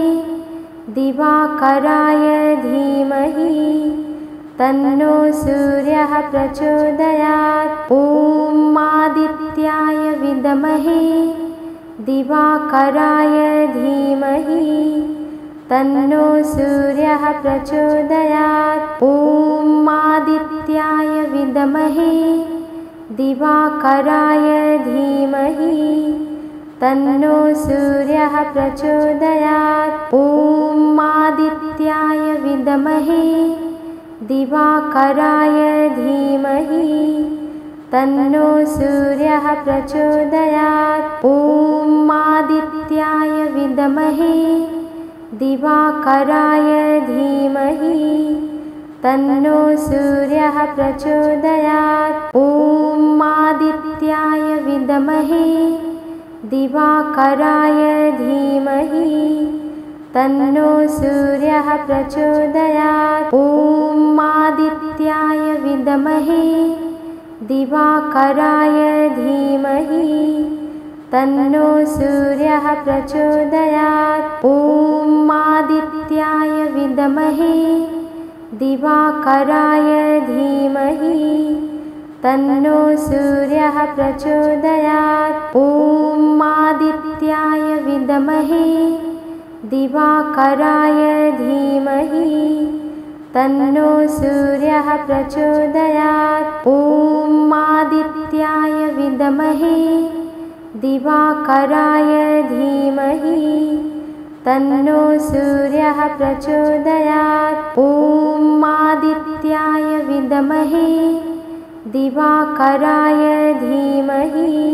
दिवाकराय धीमहि तन्नो सूर्यः प्रचोदयात्। ॐ आदित्याय विद्महे दिवाकराय धीमहि तन्नो सूर्यः प्रचोदयात्। ॐ आदित्याय विद्महे दिवाकराय धीमहि तन्नो सूर्यः प्रचोदयात्। ॐ आदित्याय विद्महे दिवाकराय धीमहि तन्नो सूर्यः प्रचोदयात्। ॐ आदित्याय विद्महे दिवाकराय धीमहि तन्नो सूर्यः प्रचोदयात्। ॐ आदित्याय विद्महे दिवाकराय धीमहि तन्नो सूर्यः प्रचोदयात्। ॐ आदित्याय विद्महे दिवाकराय धीमहि तन्नो सूर्यः प्रचोदयात्। ॐ आदित्याय विद्महे दिवाकराय धीमहि तन्नो सूर्यः प्रचोदयात्। ॐ आदित्याय विद्महे दिवाकराय धीमहि तन्नो सूर्यः प्रचोदयात्। ॐ आदित्याय विद्महे दिवाकराय धीमहि तन्नो सूर्यः प्रचोदयात्। ॐ आदित्याय विद्महे दिवाकराय धीमहि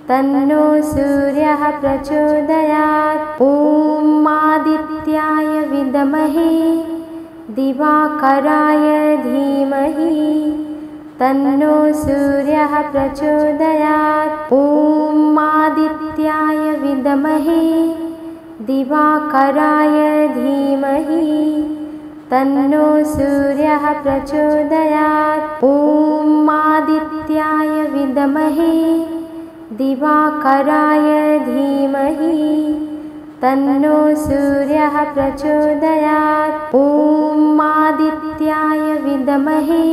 तन्नो सूर्यः प्रचोदयात्। ॐ आदित्याय विद्महे दिवाकराय धीमहि तन्नो सूर्यः प्रचोदयात्। ॐ आदित्याय विद्महे दिवाकराय धीमहि तन्नो सूर्यः प्रचोदयात्। ॐ आदित्याय विद्महे दिवाकराय धीमहि तन्नो सूर्यः प्रचोदयात्। ॐ आदित्याय विद्महे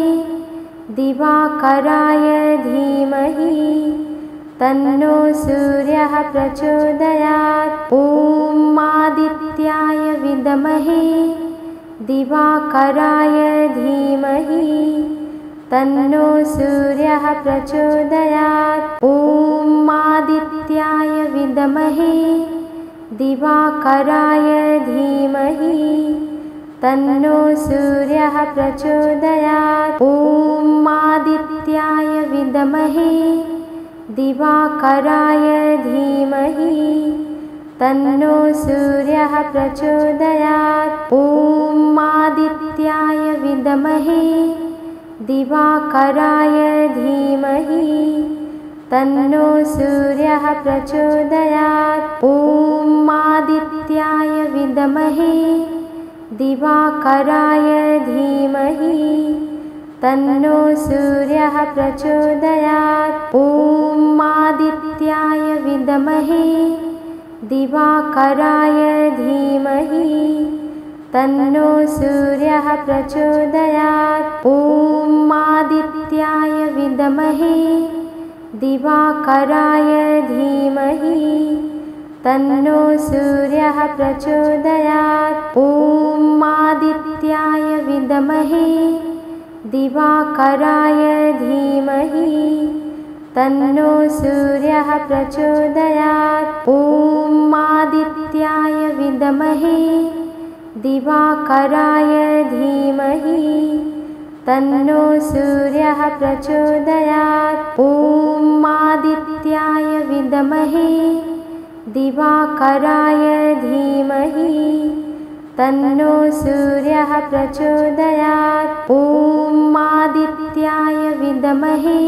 दिवाकराय धीमहि तन्नो सूर्यः प्रचोदयात्। ॐ आदित्याय विद्महे दिवाकराय धीमहि तन्नो सूर्यः प्रचोदयात्। ॐ आदित्याय विद्महे दिवाकराय धीमहि तन्नो सूर्यः प्रचोदयात्। ॐ आदित्याय विद्महे दिवाकराय धीमहि तन्नो सूर्यः प्रचोदयात्। ॐ आदित्याय विद्महे दिवाकराय धीमहि तन्नो सूर्यः प्रचोदयात्। ॐ आदित्याय विद्महे दिवाकराय धीमहि तन्नो सूर्यः प्रचोदयात्। ॐ आदित्याय विद्महे दिवाकराय धीमहि तन्नो सूर्यः प्रचोदयात्। ॐ आदित्याय विद्महे दिवाकराय धीमहि तन्नो सूर्यः प्रचोदयात्। ॐ आदित्याय विद्महे दिवाकराय धीमहि तन्नो सूर्यः प्रचोदयात्। ॐ आदित्याय विद्महे दिवाकराय धीमहि तन्नो सूर्यः प्रचोदयात्। ॐ आदित्याय विद्महे दिवाकराय धीमहि तन्नो सूर्यः प्रचोदयात्। ॐ आदित्याय विद्महे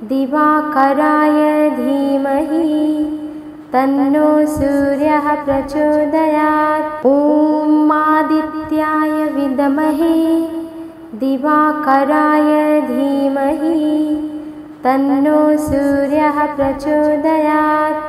दिवाकराय धीमहि तन्नो सूर्यः प्रचोदयात्। ॐ आदित्याय विद्महे दिवाकराय धीमहि तन्नो सूर्यः प्रचोदयात्।